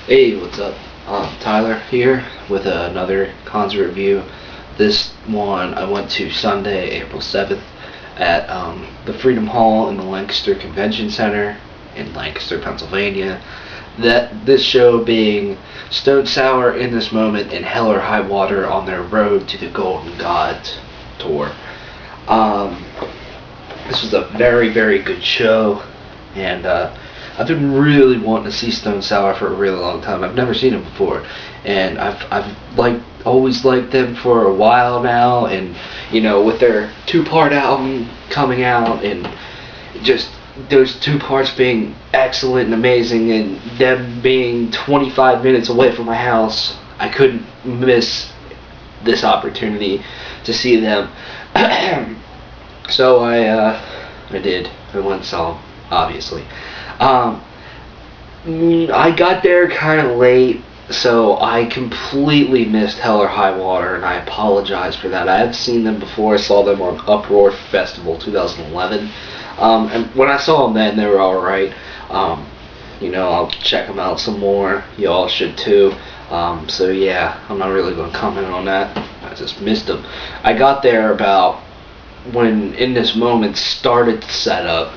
Hey, what's up? Tyler here with another concert review. This one I went to Sunday, April 7th at the Freedom Hall in the Lancaster Convention Center in Lancaster, Pennsylvania. This show being Stone Sour in This Moment and Hell or Highwater on their road to the Golden Gods tour. This was a very, very good show, and I've been really wanting to see Stone Sour for a really long time. I've never seen them before, and I've always liked them for a while now. And with their two-part album coming out, and just those two parts being excellent and amazing, and them being 25 minutes away from my house, I couldn't miss this opportunity to see them. So I did. I went and saw them, obviously. I got there kind of late, so I completely missed Hell or Highwater, and I apologize for that. I had seen them before. I saw them on Uproar Festival 2011, and when I saw them then, they were alright. I'll check them out some more. You all should too. So yeah, I'm not really going to comment on that. I just missed them. I got there about when In This Moment started to set up.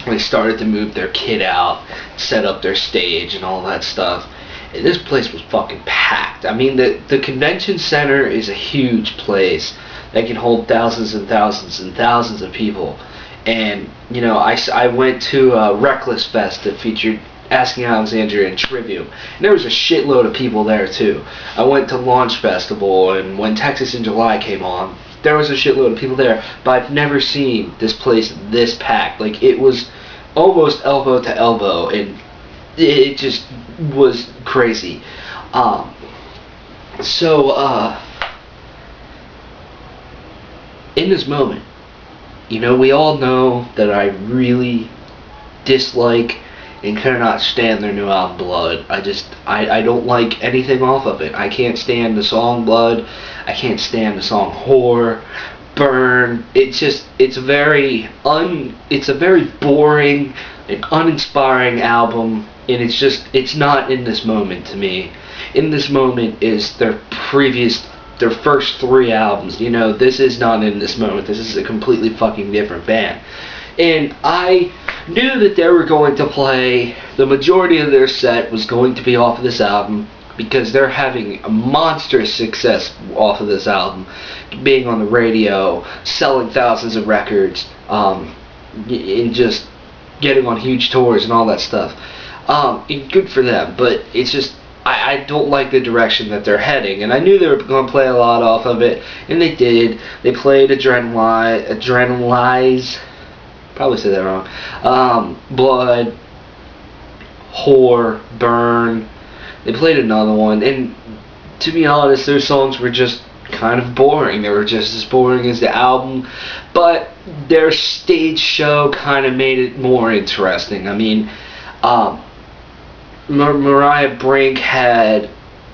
They started to move their kit out, set up their stage and all that stuff. And this place was fucking packed. I mean, the convention center is a huge place that can hold thousands and thousands and thousands of people. And, I went to Reckless Fest that featured Asking Alexandria and Trivium, and there was a shitload of people there too. I went to Launch Festival, and when Texas in July came on, there was a shitload of people there, but I've never seen this place this packed. Like, it was almost elbow to elbow, and it just was crazy. In This Moment, we all know that I really dislike and cannot stand their new album, Blood. I don't like anything off of it. I can't stand the song Blood. I can't stand the song Whore, Burn. It's a very boring and uninspiring album, and it's not In This Moment to me. In This Moment is their first three albums. This is not In This Moment. This is a completely fucking different band. And I knew that they were going to play, the majority of their set was going to be off of this album, because they're having a monstrous success off of this album, being on the radio, selling thousands of records, and just getting on huge tours and all that stuff. And good for them, but it's just, I don't like the direction that they're heading, and I knew they were going to play a lot off of it, and they did. They played Adrenalize, probably said that wrong, Blood, Whore, Burn. They played another one, and to be honest, their songs were just kind of boring. They were just as boring as the album, but their stage show kind of made it more interesting. I mean, Mariah Brink had,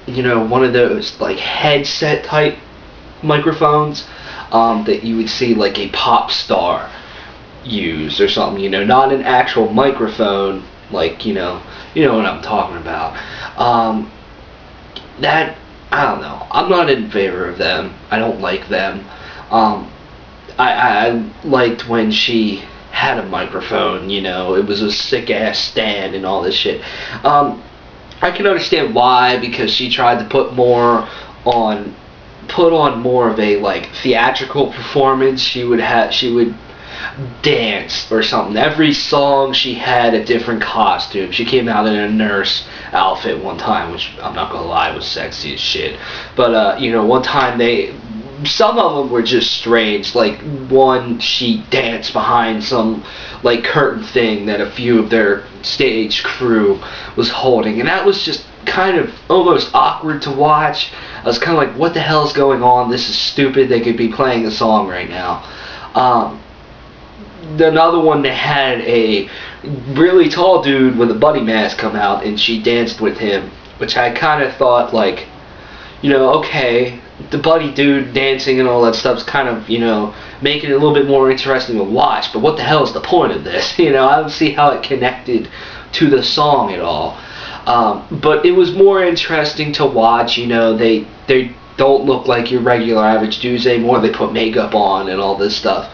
one of those like headset type microphones that you would see like a pop star use or something, not an actual microphone, like, you know what I'm talking about. I don't know. I'm not in favor of them. I don't like them. I liked when she had a microphone, it was a sick ass stand and all this shit. I can understand why, because she tried to put on more of a like theatrical performance. She would dance or something. Every song she had a different costume. She came out in a nurse outfit one time, which I'm not gonna lie was sexy as shit. But one time some of them were just strange. Like one, she danced behind some like curtain thing that a few of their stage crew was holding, and that was just kind of almost awkward to watch. I was kind of like, what the hell is going on? This is stupid. They could be playing a song right now. Another one, they had a really tall dude with a bunny mask come out, and she danced with him, which I kind of thought, like, okay, the bunny dude dancing and all that stuff's kind of, making it a little bit more interesting to watch, but what the hell is the point of this? I don't see how it connected to the song at all. But it was more interesting to watch. They don't look like your regular average dudes anymore. They put makeup on and all this stuff.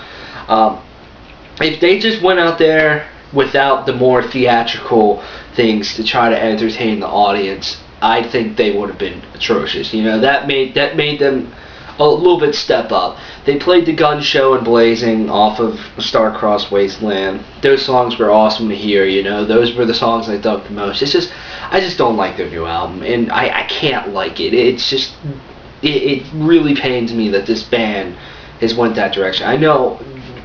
If they just went out there without the more theatrical things to try to entertain the audience, I think they would have been atrocious. That made them a little bit step up. They played the Gun Show and Blazing off of Star-Crossed Wasteland. Those songs were awesome to hear. Those were the songs I dug the most. I just don't like their new album, and I can't like it. It's just it really pains me that this band has went that direction. I know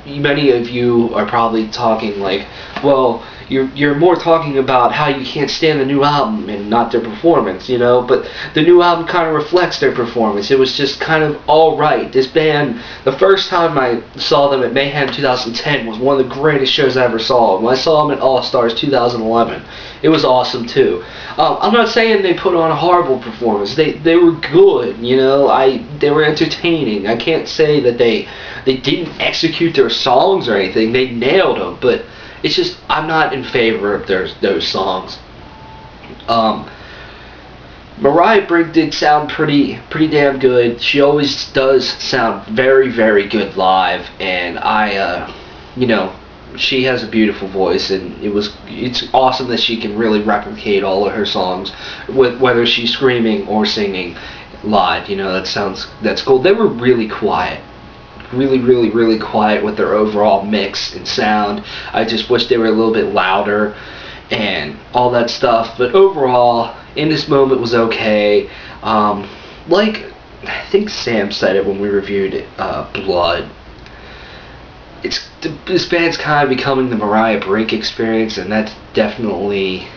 many of you are probably talking like, well, you're more talking about how you can't stand the new album and not their performance, but the new album kind of reflects their performance. It was just kind of alright. This band, the first time I saw them at Mayhem 2010 was one of the greatest shows I ever saw. When I saw them at All Stars 2011, it was awesome too. I'm not saying they put on a horrible performance. They were good, they were entertaining. I can't say that they didn't execute their songs or anything. They nailed them, but it's just I'm not in favor of those songs. Mariah Brink did sound pretty damn good. She always does sound very, very good live, and she has a beautiful voice, and it's awesome that she can really replicate all of her songs, whether she's screaming or singing live. That's cool. They were really quiet. Really, really, really quiet with their overall mix and sound. I just wish they were a little bit louder and all that stuff. But overall, In This Moment was okay. Like I think Sam said it when we reviewed Blood. This band's kind of becoming the Mariah Brink experience, and that's definitely,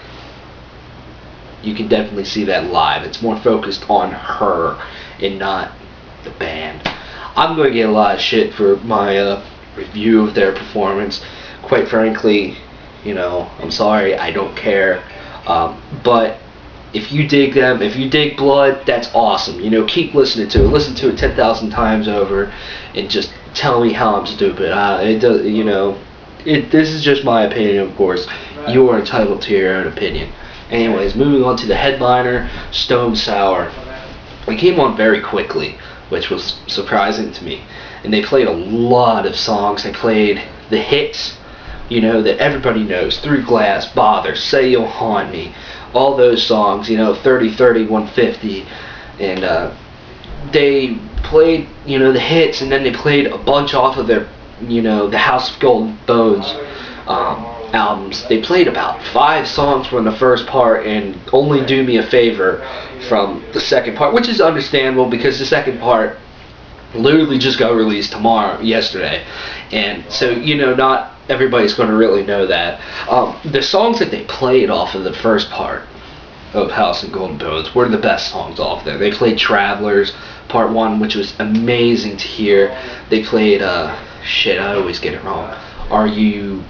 you can definitely see that live. It's more focused on her and not the band. I'm going to get a lot of shit for my review of their performance. Quite frankly, I'm sorry, I don't care. But if you dig them, if you dig Blood, that's awesome. Keep listening to it. Listen to it 10,000 times over, and just tell me how I'm stupid. This is just my opinion, of course. You are entitled to your own opinion. Anyways, moving on to the headliner, Stone Sour. They came on very quickly, which was surprising to me. And they played a lot of songs. They played the hits, that everybody knows. Through Glass, Bother, Say You'll Haunt Me. All those songs, 30, 30, 150. And they played, the hits, and then they played a bunch off of their, the House of Golden Bones albums. They played about 5 songs from the first part and only Do Me a Favor from the second part, which is understandable because the second part literally just got released yesterday, and so not everybody's going to really know that. The songs that they played off of the first part of House of Golden Bones were the best songs off there. They played Travelers Part 1, which was amazing to hear. They played I always get it wrong, Are You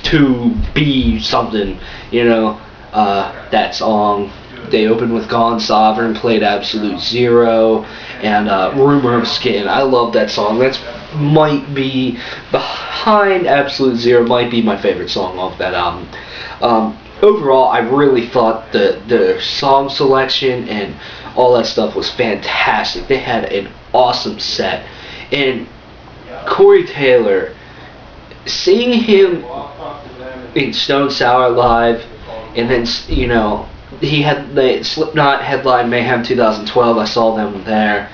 To Be Something, that song. They opened with Gone Sovereign, played Absolute Zero, and Rumor of Skin. I love that song. That's might be, behind Absolute Zero, might be my favorite song off that album. Overall, I really thought the song selection and all that stuff was fantastic. They had an awesome set. And Corey Taylor, seeing him in Stone Sour live, and then, he had the Slipknot headline Mayhem 2012. I saw them there.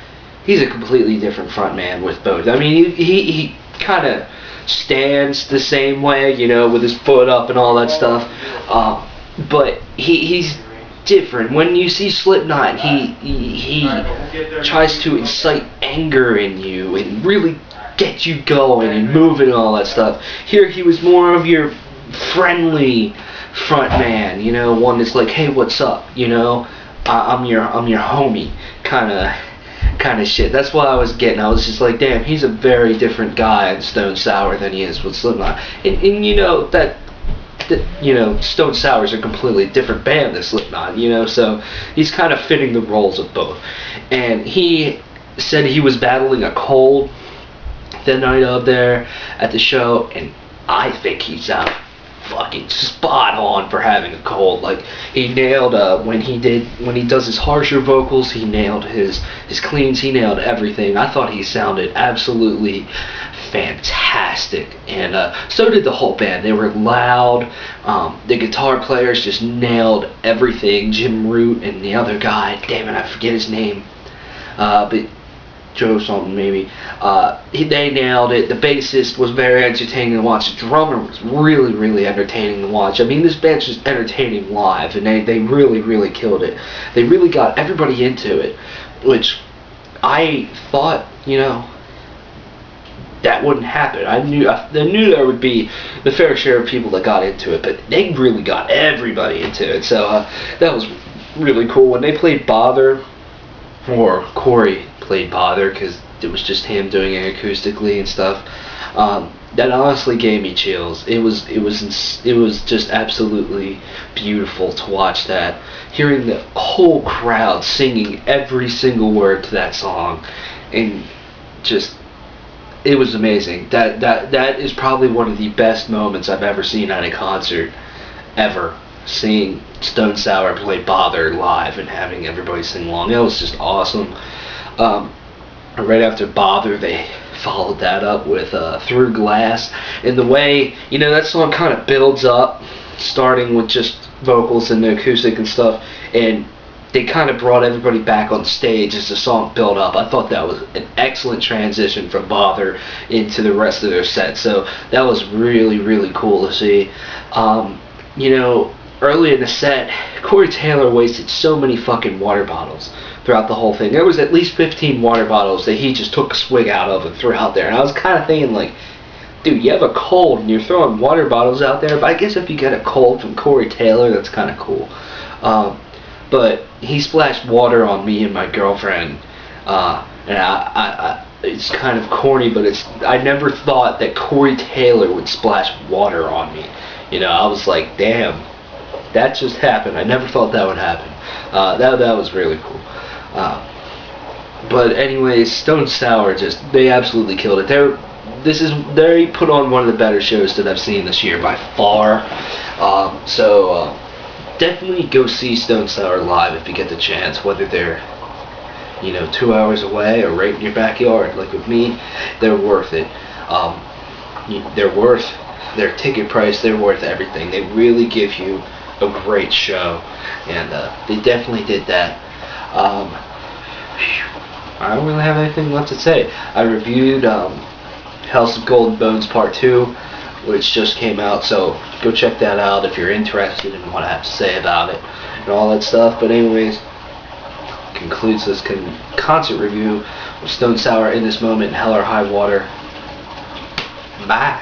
He's a completely different frontman with both. I mean, he kind of stands the same way, with his foot up and all that stuff. But he's different. When you see Slipknot, he tries to incite anger in you and really get you going and moving and all that stuff. Here he was more of your friendly front man, one that's like, hey, what's up, I'm your homie kind of shit. That's what I was getting. I was just like, damn, he's a very different guy in Stone Sour than he is with Slipknot. And that Stone Sour is a completely different band than Slipknot, so he's kind of fitting the roles of both. And he said he was battling a cold the night up there at the show, and I think he fucking spot on for having a cold. Like, he nailed when he does his harsher vocals, he nailed his cleans, he nailed everything. I thought he sounded absolutely fantastic, and so did the whole band. They were loud. The guitar players just nailed everything. Jim Root and the other guy, damn it, I forget his name, but Joe something maybe. They nailed it. The bassist was very entertaining to watch. The drummer was really, really entertaining to watch. I mean, this band's just entertaining live, and they really, really killed it. They really got everybody into it, which I thought, that wouldn't happen. I knew there would be the fair share of people that got into it, but they really got everybody into it. So that was really cool. When they played Bother, or Corey played Bother, because it was just him doing it acoustically and stuff, that honestly gave me chills. It was just absolutely beautiful to watch that. Hearing the whole crowd singing every single word to that song, and just, it was amazing. That is probably one of the best moments I've ever seen at a concert, ever. Seeing Stone Sour play Bother live and having everybody sing along. That was just awesome. Right after Bother, they followed that up with Through Glass. And the way, that song kind of builds up, starting with just vocals and the acoustic and stuff, and they kind of brought everybody back on stage as the song built up. I thought that was an excellent transition from Bother into the rest of their set. So that was really, really cool to see. Early in the set, Corey Taylor wasted so many fucking water bottles throughout the whole thing. There was at least 15 water bottles that he just took a swig out of and threw out there. And I was kind of thinking, like, dude, you have a cold and you're throwing water bottles out there. But I guess if you get a cold from Corey Taylor, that's kind of cool. But he splashed water on me and my girlfriend. And I it's kind of corny, but I never thought that Corey Taylor would splash water on me. I was like, damn, that just happened. I never thought that would happen. That was really cool. But anyways, Stone Sour they absolutely killed it. They put on one of the better shows that I've seen this year by far. So definitely go see Stone Sour live if you get the chance, whether they're 2 hours away or right in your backyard. Like with me, they're worth it. They're worth their ticket price. They're worth everything. They really give you a great show, and they definitely did that. I don't really have anything left to say. I reviewed House of Gold and Bones Part 2, which just came out, so go check that out if you're interested in what I have to say about it and all that stuff. But anyways, concludes this concert review of Stone Sour In This Moment, Hell or High Water. Bye.